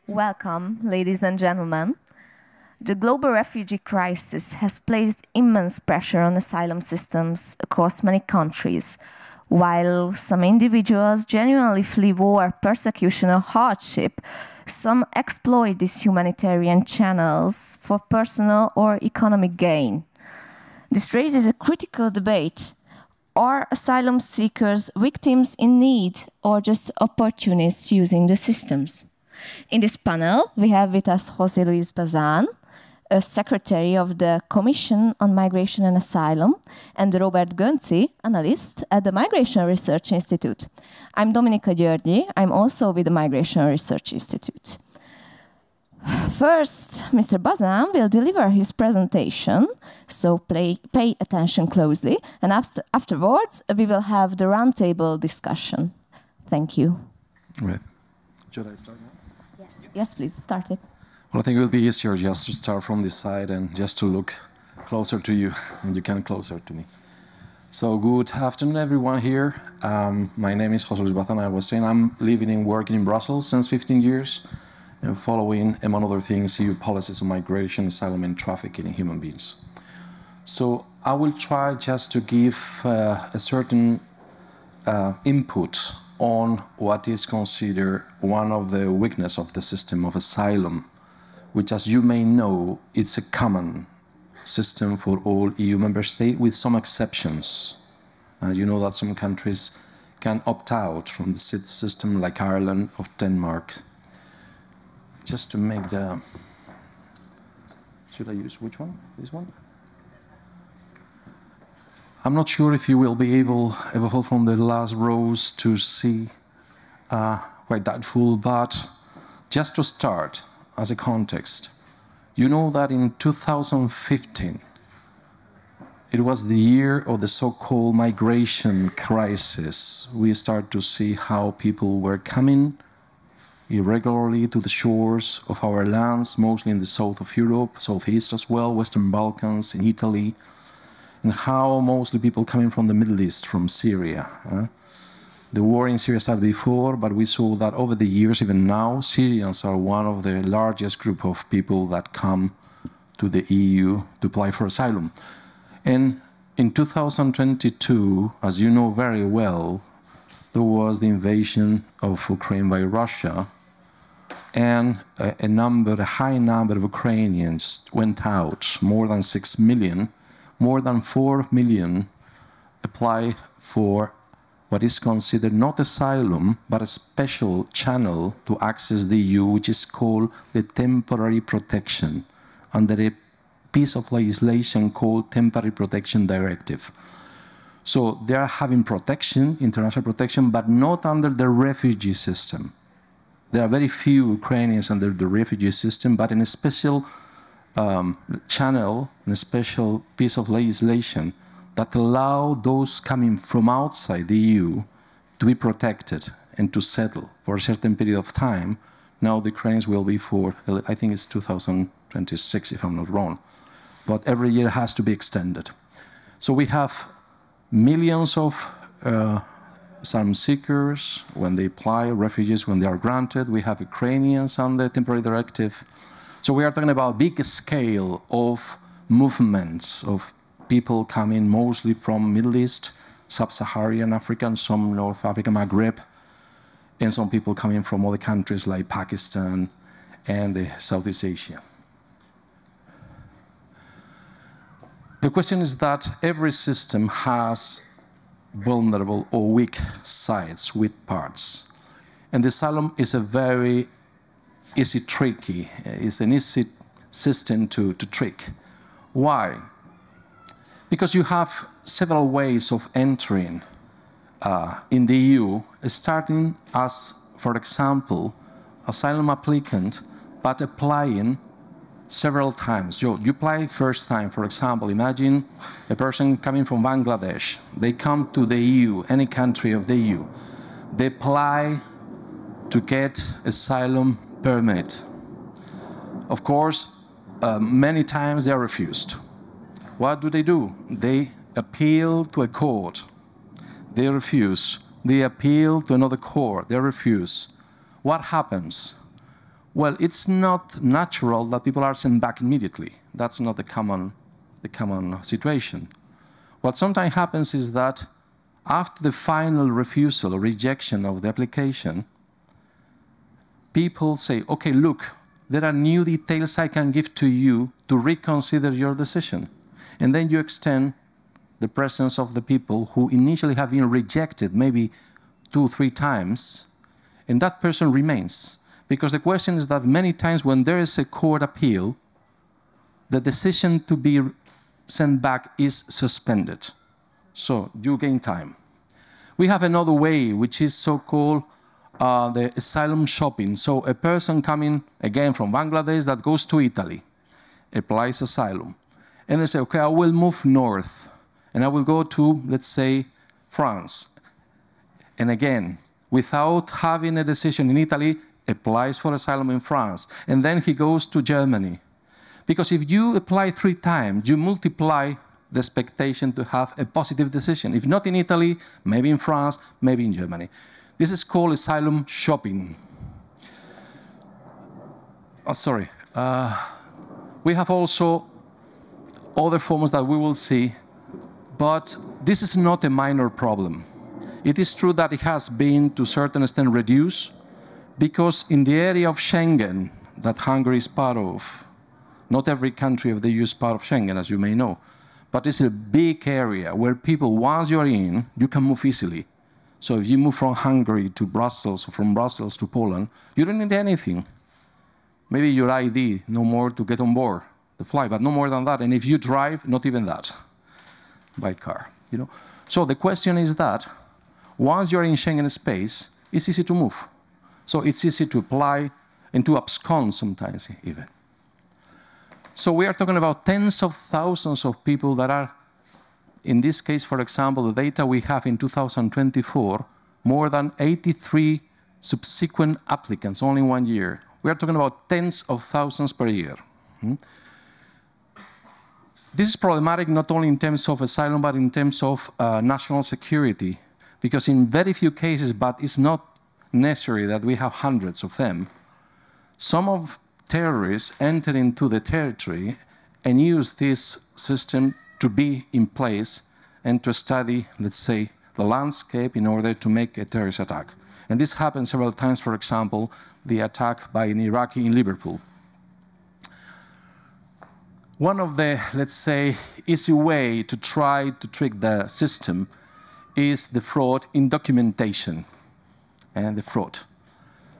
Welcome, ladies and gentlemen. The global refugee crisis has placed immense pressure on asylum systems across many countries. While some individuals genuinely flee war, persecution, or hardship, some exploit these humanitarian channels for personal or economic gain. This raises a critical debate. Are asylum seekers victims in need or just opportunists using the systems? In this panel, we have with us José Bazán, a secretary of the Commission on Migration and Asylum, and Róbert Gönczi, analyst at the Migration Research Institute. I'm Dominika Györgyi. I'm also with the Migration Research Institute. First, Mr. Bazán will deliver his presentation, so pay attention closely, and afterwards we will have the roundtable discussion. Thank you. Right. Should I start now? Yes, please, start it. Well, I think it will be easier just to start from this side and just to look closer to you, and you can closer to me. So, good afternoon, everyone here. My name is José Bazán. I was saying I'm living and working in Brussels since 15 years, and following, among other things, EU policies on migration, asylum, and trafficking in human beings. So, I will try just to give a certain input on what is considered one of the weaknesses of the system of asylum, which, as you may know, it's a common system for all EU member states, with some exceptions. You know that some countries can opt out from the SID system, like Ireland or Denmark. Just to make the... Should I use which one? This one? I'm not sure if you will be able from the last rows to see, quite doubtful, but just to start, as a context, you know that in 2015, it was the year of the so-called migration crisis. We started to see how people were coming irregularly to the shores of our lands, mostly in the south of Europe, southeast as well, Western Balkans, in Italy, and how mostly people coming from the Middle East, from Syria. The war in Syria started before, but we saw that over the years, even now, Syrians are one of the largest group of people that come to the EU to apply for asylum. And in 2022, as you know very well, there was the invasion of Ukraine by Russia, and a high number of Ukrainians went out, more than 6 million. More than 4 million apply for what is considered not asylum, but a special channel to access the EU, which is called the temporary protection, under a piece of legislation called Temporary Protection Directive. So they are having protection, international protection, but not under the refugee system. There are very few Ukrainians under the refugee system, but in a special channel, and a special piece of legislation that allow those coming from outside the EU to be protected and to settle for a certain period of time. Now the Ukrainians will be for, I think it's 2026 if I'm not wrong, but every year has to be extended. So we have millions of asylum seekers when they apply, refugees when they are granted. We have Ukrainians on the temporary directive. So we are talking about a big scale of movements of people coming mostly from Middle East, Sub-Saharan Africa, and some North Africa, Maghreb, and some people coming from other countries like Pakistan and Southeast Asia. The question is that every system has vulnerable or weak sides, weak parts. And the asylum is a very tricky. It's an easy system to trick. Why? Because you have several ways of entering in the EU, starting as, for example, asylum applicant, but applying several times. You apply first time, for example, imagine a person coming from Bangladesh. They come to the EU, any country of the EU. They apply to get asylum permit. Of course, many times they are refused. What do? They appeal to a court. They refuse. They appeal to another court. They refuse. What happens? Well, it's not natural that people are sent back immediately. That's not the common situation. What sometimes happens is that after the final refusal or rejection of the application, people say, okay, look, there are new details I can give to you to reconsider your decision. And then you extend the presence of the people who initially have been rejected maybe 2 or 3 times, and that person remains. Because the question is that many times when there is a court appeal, the decision to be sent back is suspended. So you gain time. We have another way, which is so-called the asylum shopping. So a person coming, again, from Bangladesh that goes to Italy, applies asylum. And they say, okay, I will move north, and I will go to, let's say, France. And again, without having a decision in Italy, applies for asylum in France. And then he goes to Germany. Because if you apply 3 times, you multiply the expectation to have a positive decision. If not in Italy, maybe in France, maybe in Germany. This is called asylum shopping. We have also other forms that we will see, but this is not a minor problem. It is true that it has been, to a certain extent, reduced, because in the area of Schengen, that Hungary is part of, not every country of the EU is part of Schengen, as you may know, but it's a big area where people, once you're in, you can move easily. So if you move from Hungary to Brussels, or from Brussels to Poland, you don't need anything. Maybe your ID, no more to get on board the flight, but no more than that. And if you drive, not even that, by car. You know? So the question is that once you're in Schengen space, it's easy to move. So it's easy to apply and to abscond sometimes even. So we are talking about tens of thousands of people that are, in this case, for example, the data we have in 2024, more than 83 subsequent applicants, only in 1 year. We are talking about tens of thousands per year. This is problematic not only in terms of asylum, but in terms of national security, because in very few cases, but it's not necessary that we have hundreds of them, some of terrorists enter into the territory and use this system to be in place and to study, let's say, the landscape in order to make a terrorist attack. And this happened several times, for example, the attack by an Iraqi in Liverpool. One of the, let's say, easy way to try to trick the system is the fraud in documentation and the fraud.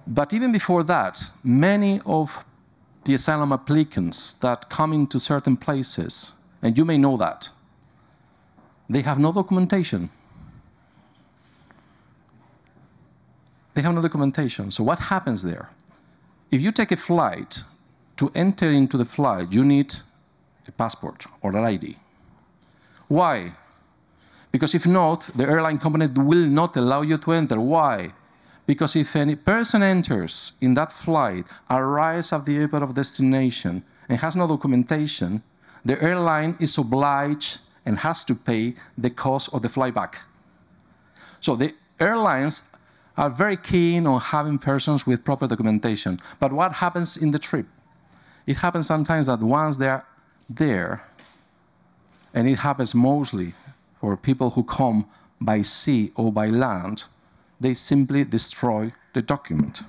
But even before that, many of the asylum applicants that come into certain places, and you may know that, they have no documentation. They have no documentation. So what happens there? If you take a flight, to enter into the flight, you need a passport or an ID. Why? Because if not, the airline company will not allow you to enter. Why? Because if any person enters in that flight, arrives at the airport of destination, and has no documentation, the airline is obliged and has to pay the cost of the flight back. So the airlines are very keen on having persons with proper documentation. But what happens in the trip? It happens sometimes that once they are there, and it happens mostly for people who come by sea or by land, they simply destroy the document.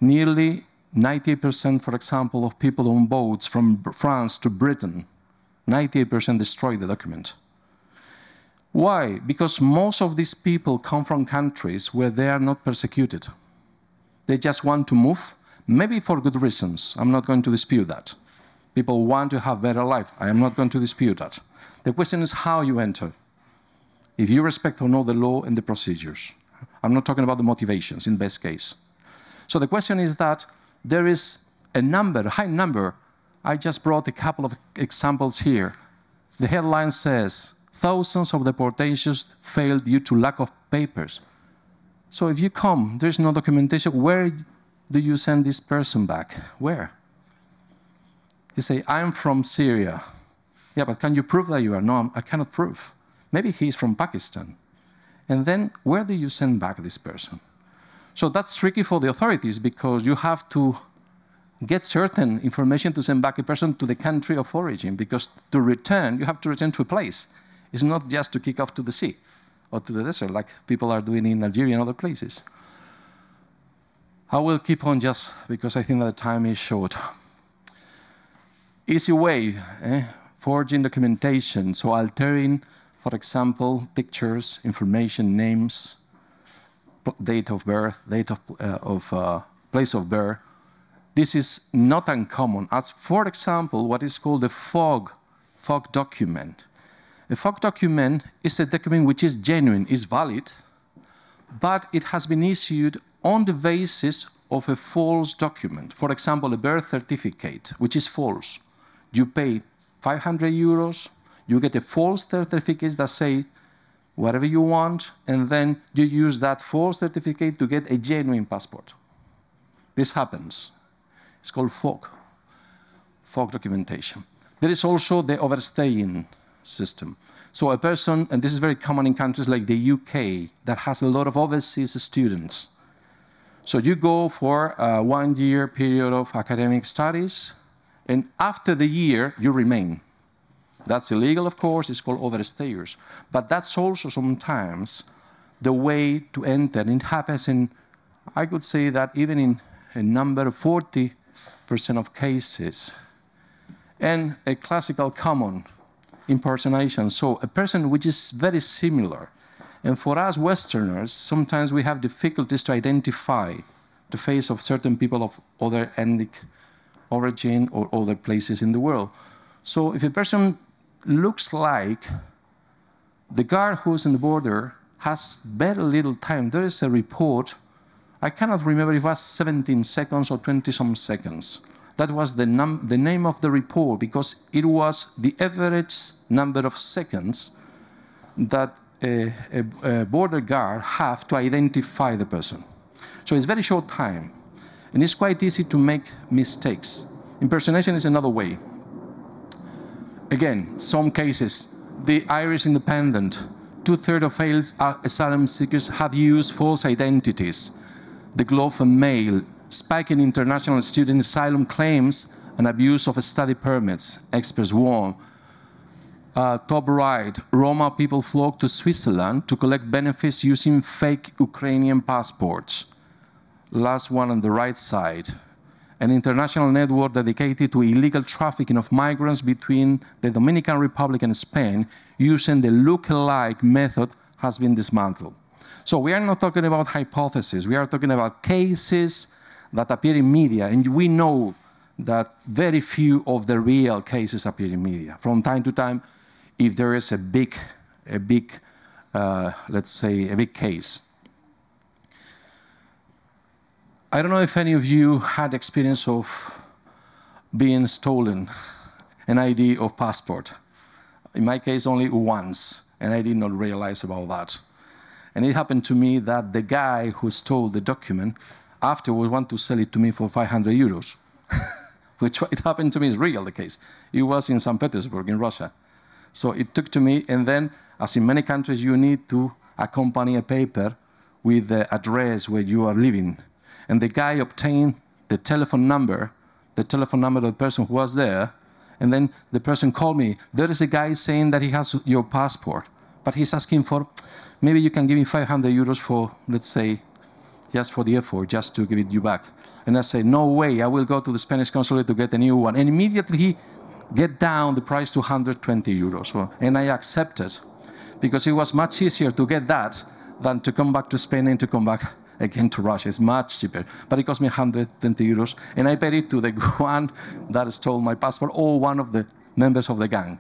Nearly 90%, for example, of people on boats from France to Britain, 98% destroy the document. Why? Because most of these people come from countries where they are not persecuted. They just want to move, maybe for good reasons. I'm not going to dispute that. People want to have a better life. I am not going to dispute that. The question is how you enter. If you respect or know the law and the procedures. I'm not talking about the motivations in best case. So the question is that there is a number, a high number. I just brought a couple of examples here. The headline says, thousands of deportations failed due to lack of papers. So if you come, there's no documentation, where do you send this person back? Where? You say, I'm from Syria. Yeah, but can you prove that you are? No, I cannot prove. Maybe he's from Pakistan. And then where do you send back this person? So that's tricky for the authorities because you have to get certain information to send back a person to the country of origin, because to return, you have to return to a place. It's not just to kick off to the sea or to the desert like people are doing in Algeria and other places. I will keep on just because I think that the time is short. Easy way, forging documentation, so altering, for example, pictures, information, names, date of birth, place of birth. This is not uncommon, as for example, what is called a FOG document. A FOG document is a document which is genuine, is valid, but it has been issued on the basis of a false document. For example, a birth certificate, which is false. You pay 500 euros, you get a false certificate that say whatever you want, and then you use that false certificate to get a genuine passport. This happens. It's called FOG documentation. There is also the overstaying system. So a person, and this is very common in countries like the UK, that has a lot of overseas students. So you go for a 1-year period of academic studies, and after the year, you remain. That's illegal, of course, it's called overstayers. But that's also sometimes the way to enter. And it happens in, I could say that even in a number of 40% of cases. And a classical common impersonation. So a person which is very similar. And for us Westerners, sometimes we have difficulties to identify the face of certain people of other ethnic origin or other places in the world. So if a person looks like the guard who's in the border has very little time, there is a report, I cannot remember if it was 17 seconds or 20-some seconds. That was the name of the report because it was the average number of seconds that a border guard have to identify the person. So it's very short time, and it's quite easy to make mistakes. Impersonation is another way. Again, some cases, the Irish Independent, 2/3 of asylum seekers have used false identities. The Globe and Mail, spiking international student asylum claims and abuse of study permits, experts warn. Top right, Roma people flock to Switzerland to collect benefits using fake Ukrainian passports. Last one on the right side, an international network dedicated to illegal trafficking of migrants between the Dominican Republic and Spain using the look-alike method has been dismantled. So we are not talking about hypotheses, we are talking about cases that appear in media, and we know that very few of the real cases appear in media. From time to time, if there is a big let's say, a big case. I don't know if any of you had experience of being stolen an ID or passport. In my case, only once, and I did not realize about that. And it happened to me that the guy who stole the document afterwards wanted to sell it to me for 500 euros, which it happened to me is real, the case. It was in St. Petersburg, in Russia. So it took to me, and then, as in many countries, you need to accompany a paper with the address where you are living. And the guy obtained the telephone number of the person who was there, and then the person called me. There is a guy saying that he has your passport, but he's asking for, maybe you can give me 500 euros for, let's say, just for the effort, just to give it you back. And I said, no way, I will go to the Spanish consulate to get a new one. And immediately he get down the price to 120 euros. And I accepted, because it was much easier to get that than to come back to Spain and to come back again to Russia. It's much cheaper. But it cost me 120 euros, and I paid it to the one that stole my passport or one of the members of the gang.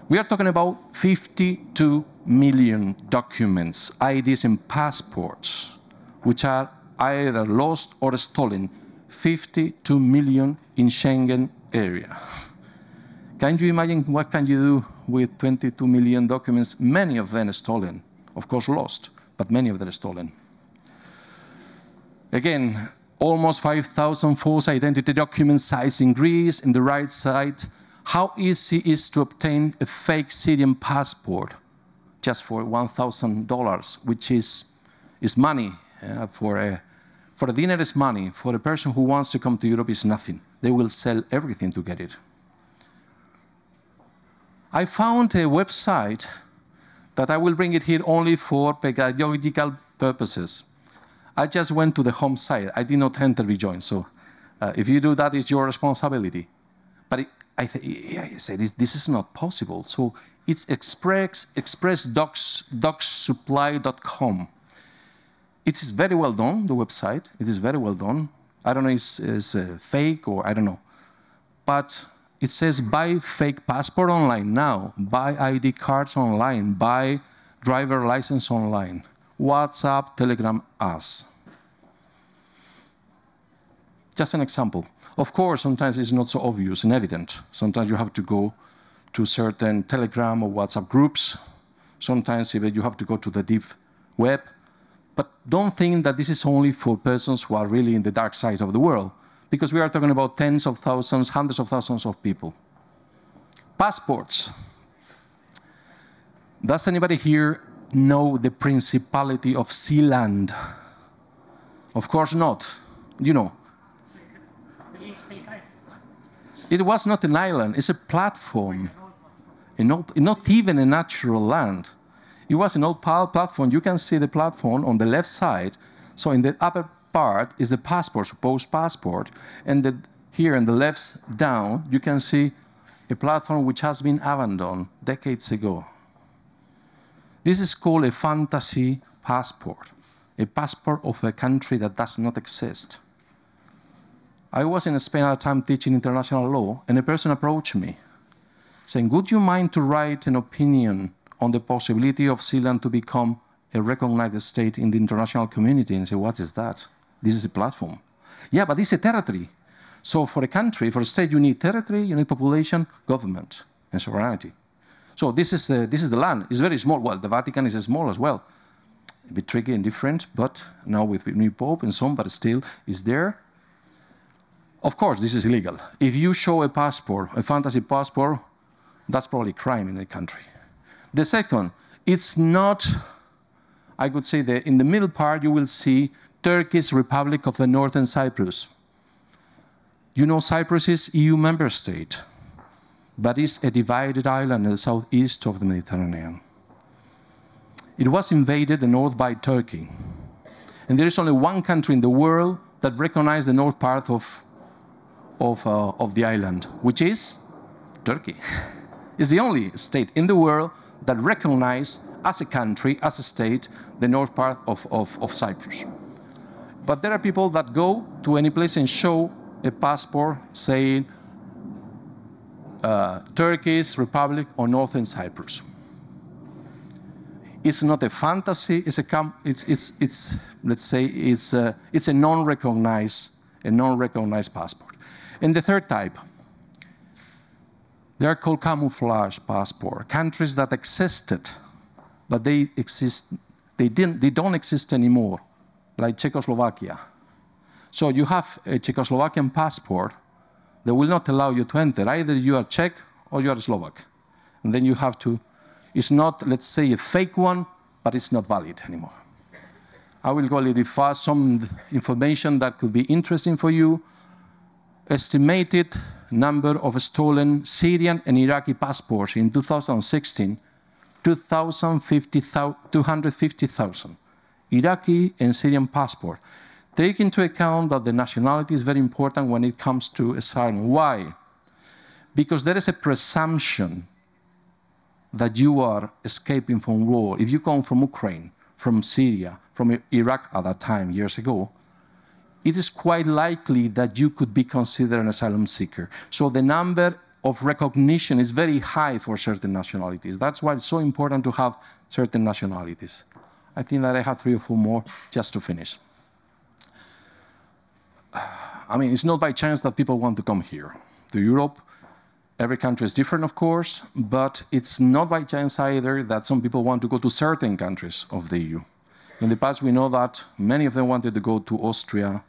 We are talking about 52 million documents, IDs and passports, which are either lost or stolen. 52 million in Schengen area. Can you imagine what can you do with 22 million documents, many of them stolen, of course lost, but many of them stolen. Again, almost 5,000 false identity document sites in Greece. In the right side, how easy it is to obtain a fake Syrian passport just for $1,000, which is money for For a dinner is money. For a person who wants to come to Europe is nothing. They will sell everything to get it. I found a website that I will bring it here only for pedagogical purposes. I just went to the home site. I did not enter rejoin, so if you do that, it's your responsibility. But I said, this is not possible. So it's expressdocssupply.com. It is very well done, the website. It is very well done. I don't know if it's fake or I don't know. But it says buy fake passport online now, buy ID cards online, buy driver license online, WhatsApp, Telegram, us. Just an example. Of course, sometimes it's not so obvious and evident. Sometimes you have to go to certain Telegram or WhatsApp groups. Sometimes even you have to go to the deep web. But don't think that this is only for persons who are really in the dark side of the world, because we are talking about tens of thousands, hundreds of thousands of people. Passports. Does anybody here know the Principality of Sealand? Of course not. You know. It was not an island, it's a platform. Not even a natural land. It was an old platform. You can see the platform on the left side. So in the upper part is the passport, supposed passport. And here in the left down, you can see a platform which has been abandoned decades ago. This is called a fantasy passport, a passport of a country that does not exist. I was in Spain at the time teaching international law, and a person approached me saying, would you mind to write an opinion on the possibility of Sealand to become a recognized state in the international community? And I said, what is that? This is a platform. Yeah, but this is a territory. So for a country, for a state, you need territory, you need population, government, and sovereignty. So this is the land. It's very small. Well, the Vatican is small as well. A bit tricky and different, but now with new Pope and so on, but still is there. Of course, this is illegal. If you show a passport, a fantasy passport, that's probably a crime in a country. The second, it's not, I could say that in the middle part you will see Turkish Republic of the Northern Cyprus. You know Cyprus is EU member state, but it's a divided island in the southeast of the Mediterranean. It was invaded the north by Turkey. And there is only one country in the world that recognizes the north part of the island, which is Turkey. It's the only state in the world that recognizes as a country, as a state, the north part of Cyprus. But there are people that go to any place and show a passport saying Turkish Republic or Northern Cyprus. It's not a fantasy. It's a non-recognized passport. And the third type, they are called camouflage passport. Countries that existed, but they don't exist anymore, like Czechoslovakia. So you have a Czechoslovakian passport that will not allow you to enter. Either you are Czech or you are Slovak. And then you have to, it's not, let's say, a fake one, but it's not valid anymore. I will go a little fast, some information that could be interesting for you. Estimated number of stolen Syrian and Iraqi passports in 2016, 250,000 Iraqi and Syrian passport. Take into account that the nationality is very important when it comes to asylum. Why? Because there is a presumption that you are escaping from war. If you come from Ukraine, from Syria, from Iraq at that time, years ago, it is quite likely that you could be considered an asylum seeker. So the number of recognition is very high for certain nationalities. That's why it's so important to have certain nationalities. I think that I have 3 or 4 more just to finish. I mean, it's not by chance that people want to come here to Europe. Every country is different, of course, but it's not by chance either that some people want to go to certain countries of the EU. In the past, we know that many of them wanted to go to Austria,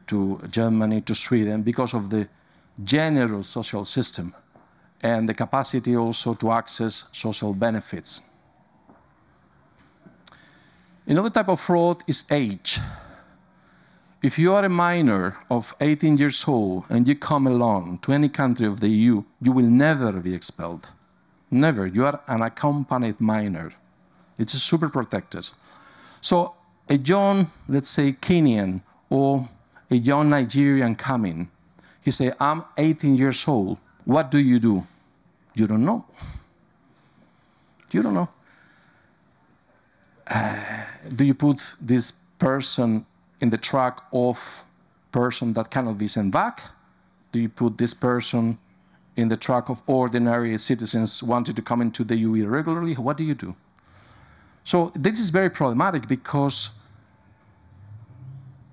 to Germany, to Sweden, because of the generous social system and the capacity also to access social benefits. Another type of fraud is age. If you are a minor of 18 years old and you come alone to any country of the EU, you will never be expelled. Never. You are an accompanied minor. It's super protected. So a young, let's say, Kenyan or a young Nigerian coming, he say, I'm 18 years old. What do? You don't know. You don't know. Do you put this person in the track of person that cannot be sent back? Do you put this person in the track of ordinary citizens wanting to come into the EU irregularly? What do you do? So this is very problematic because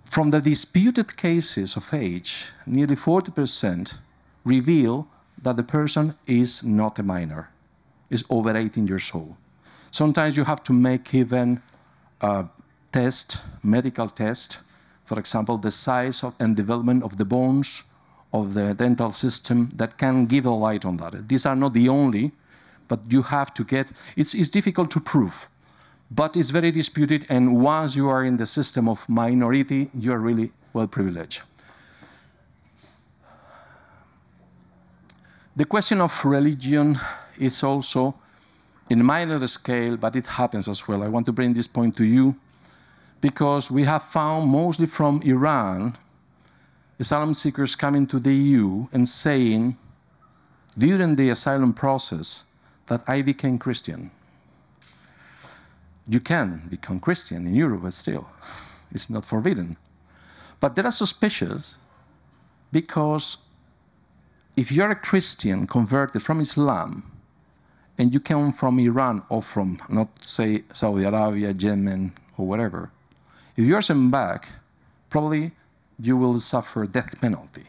from the disputed cases of age, nearly 40% reveal that the person is not a minor, is over 18 years old. Sometimes you have to make even a test, medical test, for example, the size of, and development of the bones of the dental system that can give a light on that. These are not the only, but you have to get, it's difficult to prove, but it's very disputed, and once you are in the system of minority, you are really well privileged. The question of religion is also in a minor scale, but it happens as well. I want to bring this point to you because we have found mostly from Iran asylum seekers coming to the EU and saying during the asylum process that I became Christian. You can become Christian in Europe, but still, it's not forbidden. But they are suspicious because if you're a Christian converted from Islam and you come from Iran or from, not say, Saudi Arabia, Yemen, or whatever, if you're sent back, probably you will suffer death penalty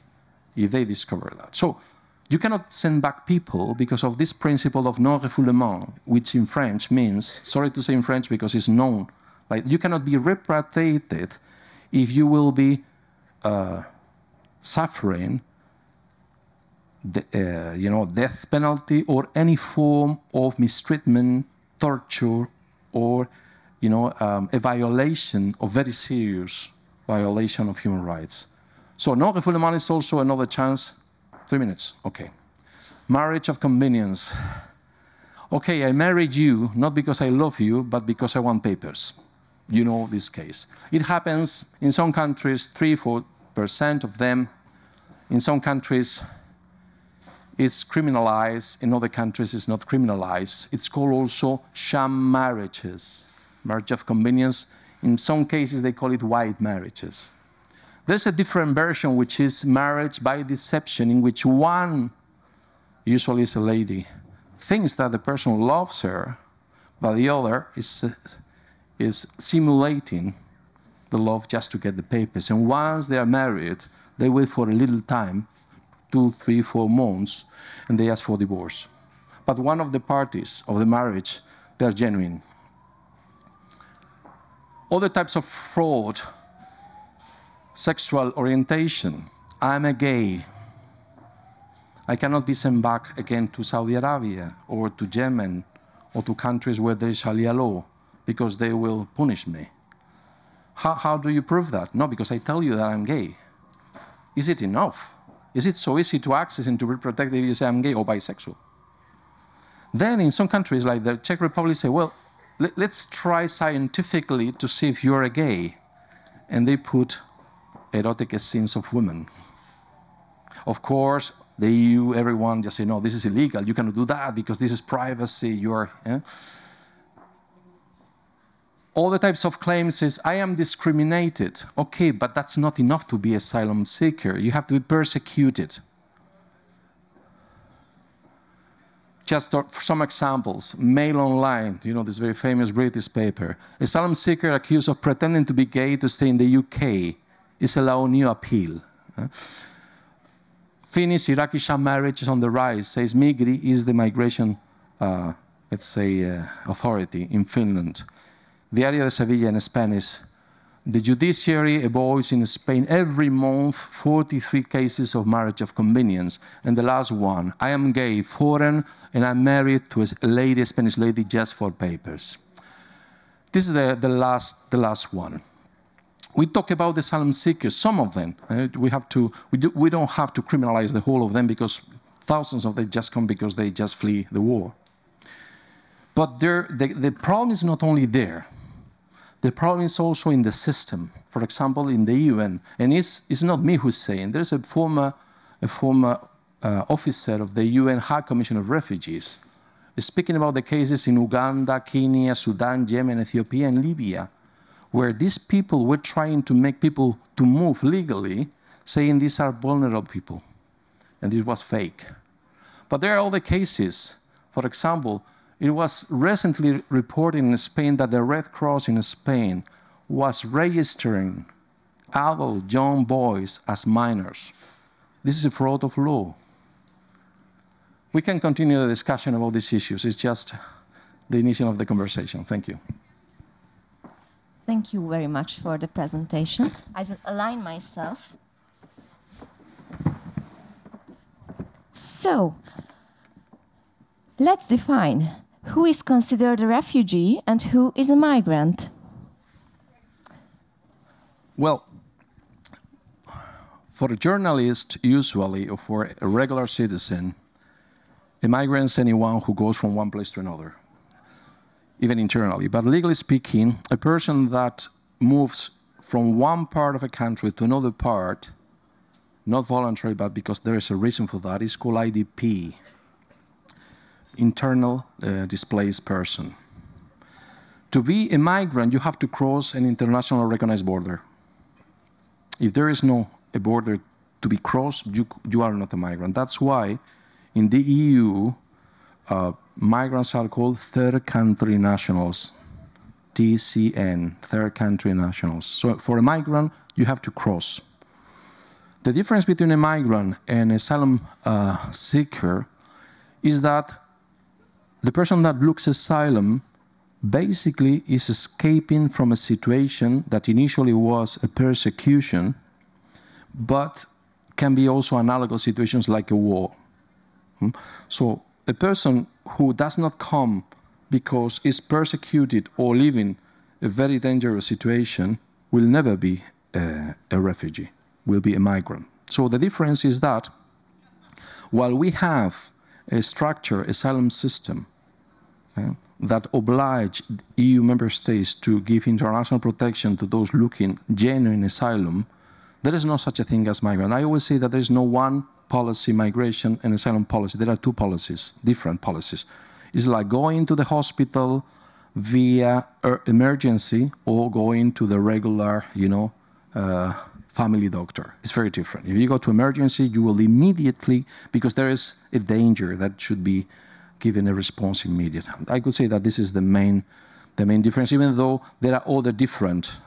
if they discover that. So you cannot send back people because of this principle of non-refoulement, which in French means, sorry to say in French because it's known, like you cannot be repatriated if you will be suffering death penalty or any form of mistreatment, torture, or a violation of very serious violation of human rights. So non-refoulement is also another chance. 3 minutes, okay. Marriage of convenience. Okay, I married you not because I love you, but because I want papers. You know this case. It happens in some countries, 3–4% of them. In some countries, it's criminalized. In other countries, it's not criminalized. It's called also sham marriages, marriage of convenience. In some cases, they call it white marriages. There's a different version, which is marriage by deception, in which one, usually is a lady, thinks that the person loves her, but the other is simulating the love just to get the papers. And once they are married, they wait for a little time, 2, 3, 4 months, and they ask for divorce. But one of the parties of the marriage, they are genuine. Other types of fraud, sexual orientation. I'm a gay. I cannot be sent back again to Saudi Arabia or to Yemen or to countries where there is Sharia law because they will punish me. How do you prove that? No, because I tell you that I'm gay. Is it enough? Is it so easy to access and to be protected if you say I'm gay or bisexual? Then in some countries like the Czech Republic say, well, let's try scientifically to see if you're a gay. And they put erotic scenes of women. Of course, the EU, everyone just say, no, this is illegal. You cannot do that because this is privacy. You're, All the types of claims is, I am discriminated. Okay, but that's not enough to be asylum seeker. You have to be persecuted. Just for some examples, Mail Online, this very famous British paper. Asylum seeker accused of pretending to be gay to stay in the UK is allowed new appeal. Finnish Iraqi sham marriage is on the rise, says Migri is the migration, authority in Finland. Diario de Sevilla in Spanish. The judiciary avoids in Spain every month 43 cases of marriage of convenience. And the last one, I am gay, foreign, and I'm married to a lady, a Spanish lady, just for papers. This is the last one. we talk about asylum seekers, some of them. We don't have to criminalize the whole of them because thousands of them just come because they just flee the war. But the problem is not only there. The problem is also in the system. For example, in the UN, and it's not me who's saying. There's a former officer of the UN High Commission of Refugees speaking about the cases in Uganda, Kenya, Sudan, Yemen, Ethiopia, and Libya, where these people were trying to make people to move legally, saying these are vulnerable people, and this was fake. But there are other cases. For example, it was recently reported in Spain that the Red Cross in Spain was registering adult young boys as minors. This is a fraud of law. We can continue the discussion about these issues. It's just the initial of the conversation. Thank you. Thank you very much for the presentation. I will align myself. So, let's define who is considered a refugee and who is a migrant. Well, for a journalist, usually, or for a regular citizen, a migrant is anyone who goes from one place to another, even internally. But legally speaking, a person that moves from one part of a country to another part, not voluntary, but because there is a reason for that, is called IDP, internal displaced person. To be a migrant, you have to cross an international recognized border. If there is no a border to be crossed, you are not a migrant. That's why in the EU, migrants are called third country nationals, TCN, third country nationals. So for a migrant, you have to cross. The difference between a migrant and an asylum seeker is that the person that looks asylum basically is escaping from a situation that initially was a persecution, but can be also analogous situations like a war. So a person who does not come because is persecuted or living a very dangerous situation will never be a refugee, will be a migrant. So the difference is that while we have a structured asylum system that oblige EU member states to give international protection to those looking genuine asylum, there is no such a thing as migrant. I always say that there is no one policy, migration and asylum policy. There are two policies, different policies. It's like going to the hospital via emergency or going to the regular, family doctor. It's very different. If you go to emergency, you will immediately, because there is a danger that should be given a response immediate. I could say that this is the main difference, even though there are other different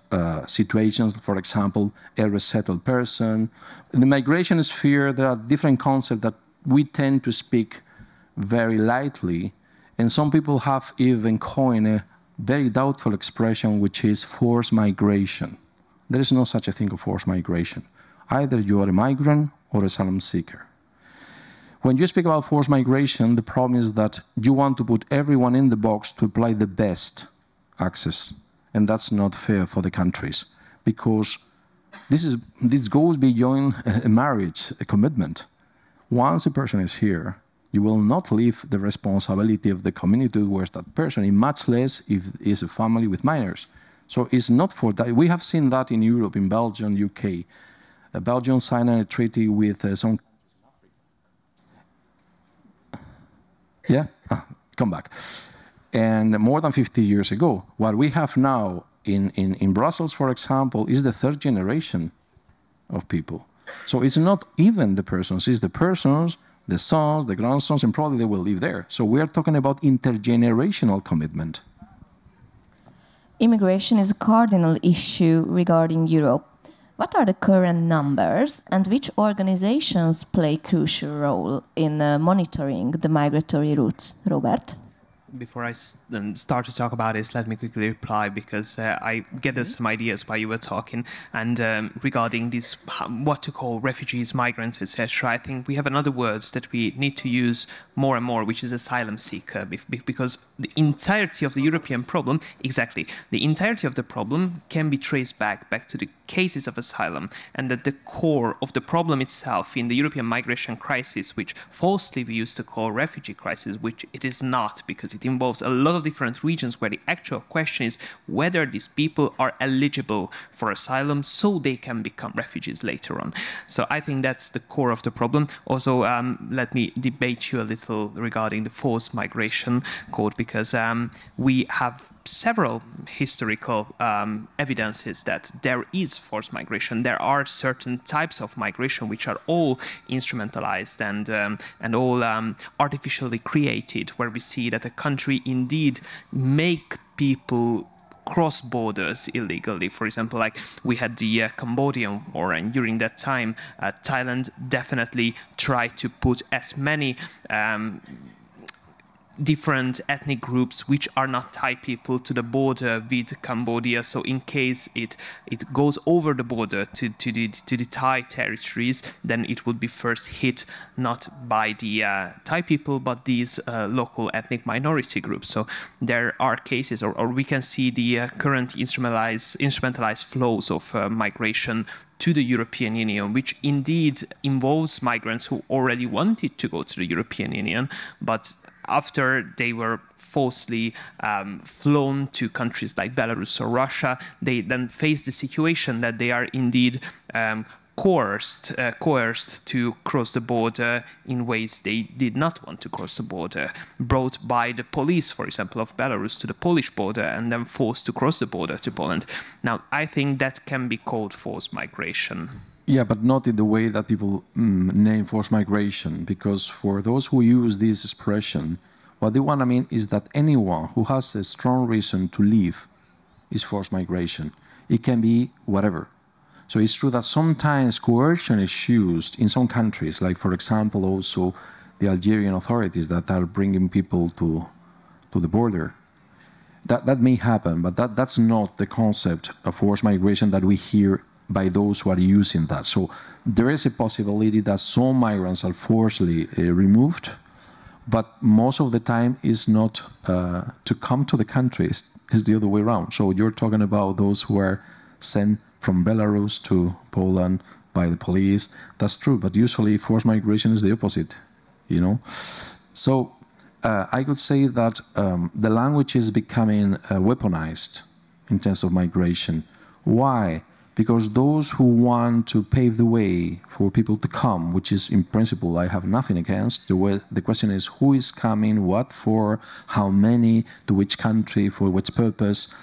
situations. For example, a resettled person. In the migration sphere, there are different concepts that we tend to speak very lightly, and some people have even coined a very doubtful expression, which is forced migration. There is no such a thing of forced migration. Either you are a migrant or asylum seeker. When you speak about forced migration, the problem is that you want to put everyone in the box to apply the best access. And that's not fair for the countries, because this goes beyond a marriage, a commitment. Once a person is here, you will not leave the responsibility of the community towards that person, and much less if it's a family with minors. So it's not for that. We have seen that in Europe, in Belgium, UK. Belgium signed a treaty with some... Yeah? Come back. And more than 50 years ago, what we have now in Brussels, for example, is the third generation of people. So it's not even the persons, it's the persons, the sons, the grandsons, and probably they will live there. So we are talking about intergenerational commitment. Immigration is a cardinal issue regarding Europe. What are the current numbers, and which organizations play a crucial role in monitoring the migratory routes? Robert? Before I start to talk about this, let me quickly reply, because I gathered some ideas while you were talking. And regarding this, what to call refugees, migrants, etc., I think we have another word that we need to use more and more, which is asylum seeker, because the entirety of the European problem, the entirety of the problem can be traced back to the cases of asylum, and that the core of the problem itself in the European migration crisis, which falsely we used to call refugee crisis, which it is not, because it involves a lot of different regions where the actual question is whether these people are eligible for asylum so they can become refugees later on. So I think that's the core of the problem. Also, let me debate you a little regarding the forced migration code, because we have several historical evidences that there is forced migration. There are certain types of migration which are all instrumentalized and all artificially created, where we see that a country indeed make people cross borders illegally. For example, like we had the Cambodian War, and during that time, Thailand definitely tried to put as many different ethnic groups which are not Thai people to the border with Cambodia. So in case it goes over the border to the Thai territories, then it would be first hit not by the Thai people, but these local ethnic minority groups. So there are cases, or we can see the current instrumentalized flows of migration to the European Union, which indeed involves migrants who already wanted to go to the European Union, but after they were falsely flown to countries like Belarus or Russia, they then face the situation that they are indeed coerced to cross the border in ways they did not want to cross the border, brought by the police, for example, of Belarus to the Polish border, and then forced to cross the border to Poland. Now, I think that can be called forced migration. Yeah, but not in the way that people name forced migration, because for those who use this expression, what they want to mean is that anyone who has a strong reason to leave is forced migration. It can be whatever. So it's true that sometimes coercion is used in some countries, like, for example, also the Algerian authorities that are bringing people to the border. That may happen, but that's not the concept of forced migration that we hear by those who are using that. So there is a possibility that some migrants are forcibly removed, but most of the time is not to come to the country, it's the other way around. So you're talking about those who are sent from Belarus to Poland by the police. That's true, but usually forced migration is the opposite, you know? So I could say that the language is becoming weaponized in terms of migration. Why? Because those who want to pave the way for people to come, which is in principle I have nothing against, the question is who is coming, what for, how many, to which country, for which purpose,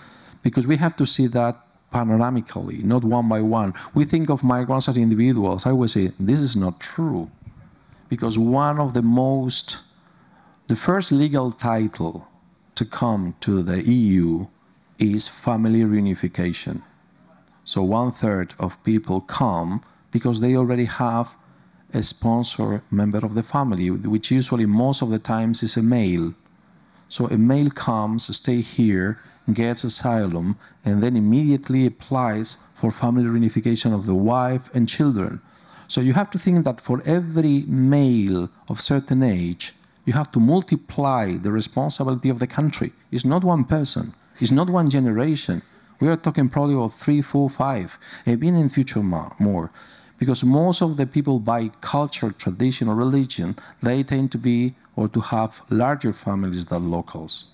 because we have to see that panoramically, not one by one. We think of migrants as individuals. I would say this is not true, because one of the first legal title to come to the EU is family reunification. So 1/3 of people come because they already have a sponsor member of the family, which usually most of the times is a male. So a male comes, stays here, gets asylum, and then immediately applies for family reunification of the wife and children. So you have to think that for every male of certain age, you have to multiply the responsibility of the country. It's not one person. It's not one generation. We are talking probably about 3, 4, 5, maybe in the future more. Because most of the people by culture, tradition, or religion, they tend to be or to have larger families than locals.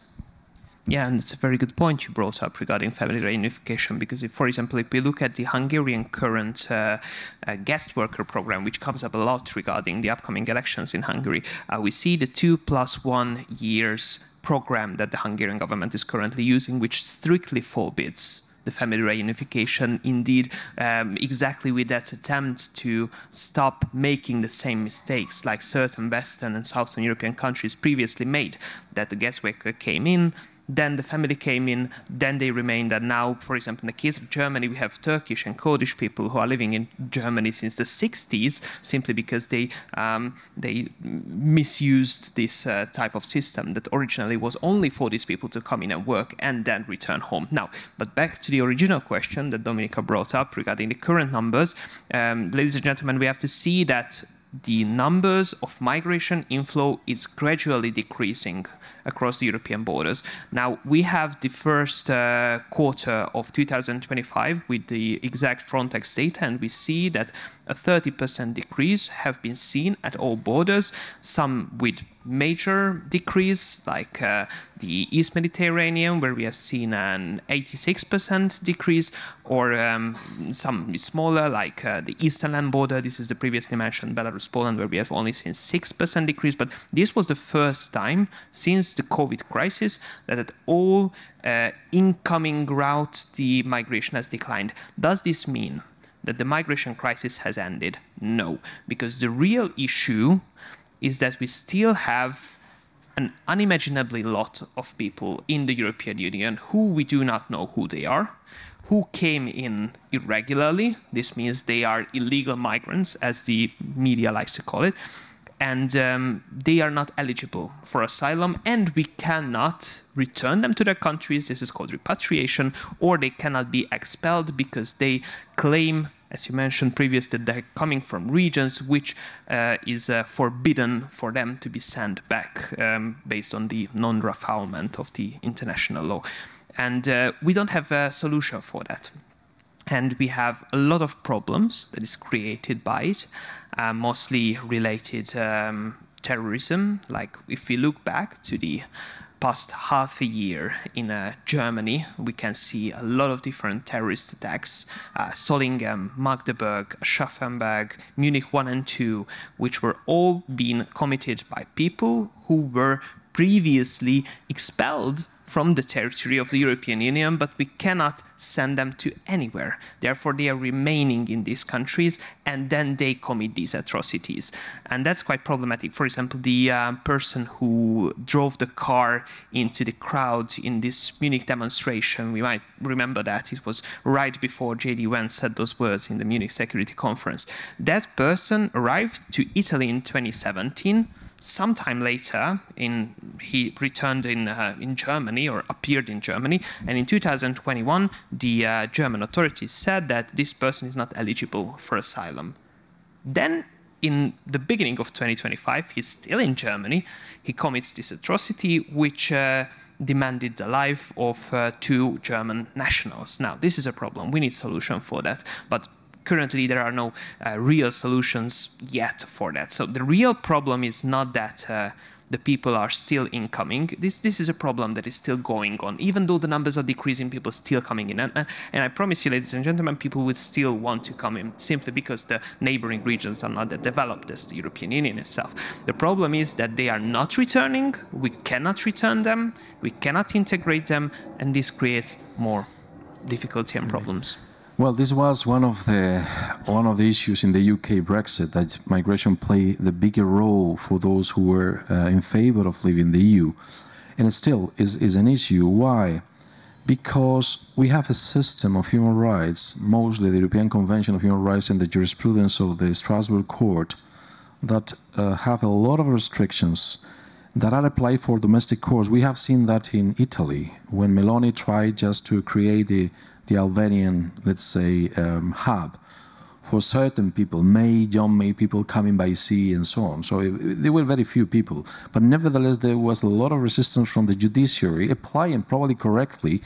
Yeah, and it's a very good point you brought up regarding family reunification, because if, for example, if we look at the Hungarian current guest worker program, which comes up a lot regarding the upcoming elections in Hungary, we see the 2+1 years program that the Hungarian government is currently using, which strictly forbids the family reunification, indeed, exactly with that attempt to stop making the same mistakes like certain Western and Southern European countries previously made, that the guest worker came in, then the family came in, then they remained, and now, for example, in the case of Germany, we have Turkish and Kurdish people who are living in Germany since the 60s, simply because they misused this type of system that originally was only for these people to come in and work and then return home. Now, but back to the original question that Dominika brought up regarding the current numbers, ladies and gentlemen, we have to see that the numbers of migration inflow is gradually decreasing across the European borders. Now, we have the first quarter of 2025 with the exact Frontex data, and we see that a 30% decrease have been seen at all borders, some with major decrease, like the East Mediterranean, where we have seen an 86% decrease, or some smaller, like the eastern land border. This is the previously mentioned Belarus-Poland, where we have only seen 6% decrease. But this was the first time since the COVID crisis that at all incoming routes the migration has declined. Does this mean that the migration crisis has ended? No, because the real issue is that we still have an unimaginably lot of people in the European Union who we do not know who they are, who came in irregularly. This means they are illegal migrants, as the media likes to call it, and they are not eligible for asylum, and we cannot return them to their countries. This is called repatriation, or they cannot be expelled because they claim, as you mentioned previously, that they're coming from regions which is forbidden for them to be sent back based on the non-refoulement of the international law. And we don't have a solution for that. And we have a lot of problems that is created by it, mostly related terrorism. Like if we look back to the past half a year in Germany, we can see a lot of different terrorist attacks, Solingen, Magdeburg, Schaffenberg, Munich 1 and 2, which were all being committed by people who were previously expelled from the territory of the European Union, but we cannot send them to anywhere. Therefore, they are remaining in these countries, and then they commit these atrocities. And that's quite problematic. For example, the person who drove the car into the crowd in this Munich demonstration, we might remember that. It was right before J.D. Vance said those words in the Munich Security Conference. That person arrived to Italy in 2017. Sometime later, he returned in Germany, or appeared in Germany, and in 2021, the German authorities said that this person is not eligible for asylum. Then, in the beginning of 2025, he's still in Germany. He commits this atrocity, which demanded the life of 2 German nationals. Now, this is a problem. We need a solution for that. But currently, there are no real solutions yet for that. So the real problem is not that the people are still incoming. This is a problem that is still going on. Even though the numbers are decreasing, people still coming in. And I promise you, ladies and gentlemen, people will still want to come in simply because the neighboring regions are not that developed as the European Union itself. The problem is that they are not returning. We cannot return them. We cannot integrate them. And this creates more difficulty and problems. Well, this was one of the issues in the UK Brexit, that migration played the bigger role for those who were in favor of leaving the EU. And it still is an issue. Why? Because we have a system of human rights, mostly the European Convention of Human Rights and the jurisprudence of the Strasbourg Court, that have a lot of restrictions that are applied for domestic courts. We have seen that in Italy, when Meloni tried just to create the Albanian, let's say, hub for certain people, young people coming by sea and so on. So there were very few people. But nevertheless, there was a lot of resistance from the judiciary, applying probably correctly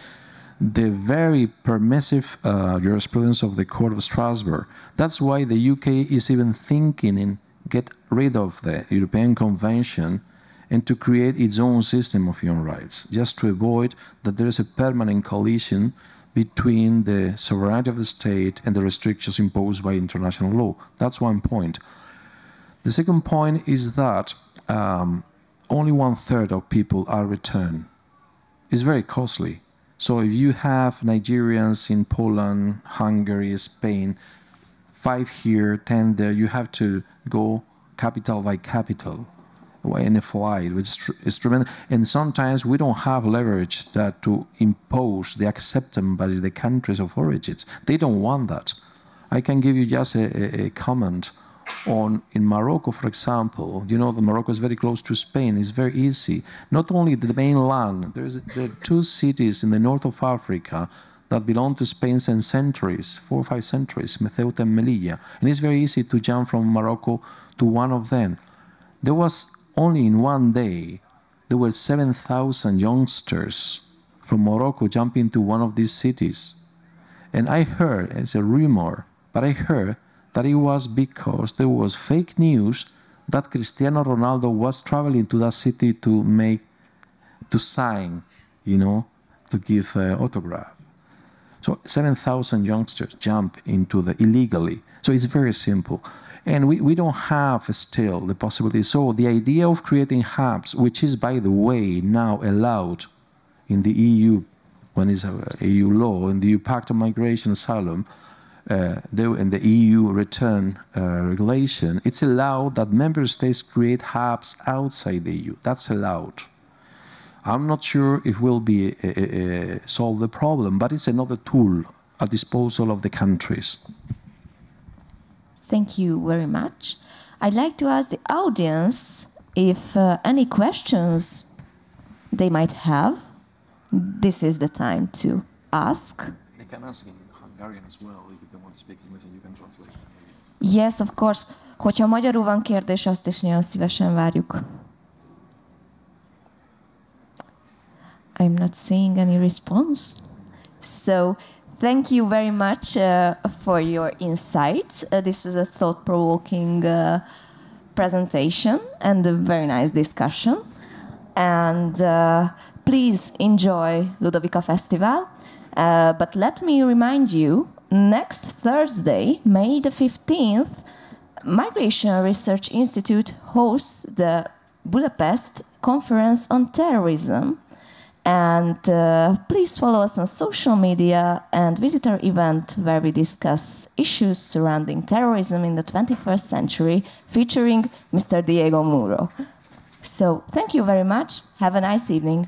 the very permissive jurisprudence of the Court of Strasbourg. That's why the UK is even thinking in get rid of the European Convention and to create its own system of human rights, just to avoid that there is a permanent collision between the sovereignty of the state and the restrictions imposed by international law. That's one point. The second point is that only 1/3 of people are returned. It's very costly. So if you have Nigerians in Poland, Hungary, Spain, 5 here, 10 there, you have to go capital by capital in a flight. It's tremendous. And sometimes we don't have leverage that to impose the acceptance by the countries of origins. They don't want that. I can give you just a comment on, in Morocco, for example, you know that Morocco is very close to Spain. It's very easy. Not only the mainland, there are 2 cities in the north of Africa that belonged to Spain since centuries, 4 or 5 centuries, Ceuta and Melilla. And it's very easy to jump from Morocco to one of them. There was only in one day, there were 7,000 youngsters from Morocco jumping to one of these cities. And I heard, it's a rumor, but I heard that it was because there was fake news that Cristiano Ronaldo was traveling to that city to sign, you know, to give autograph. So 7,000 youngsters jump into the illegally. So it's very simple. And we don't have still the possibility. So the idea of creating hubs, which is, by the way, now allowed in the EU, when it's EU law, in the EU Pact on Migration Asylum, in the EU return regulation, it's allowed that member states create hubs outside the EU. That's allowed. I'm not sure if will be solve the problem, but it's another tool at disposal of the countries. Thank you very much. I'd like to ask the audience if any questions they might have. This is the time to ask. They can ask in Hungarian as well, if they want to speak English, and you can translate. Yes, of course. Hogyha magyarul van kérdés, azt is nagyon szívesen várjuk. I'm not seeing any response. So, thank you very much for your insights. This was a thought-provoking presentation and a very nice discussion. And please enjoy Ludovika Festival. But let me remind you, next Thursday, May the 15th, Migration Research Institute hosts the Budapest Conference on Terrorism. And please follow us on social media and visit our event where we discuss issues surrounding terrorism in the 21st century, featuring Mr. Diego Muro. So thank you very much. Have a nice evening.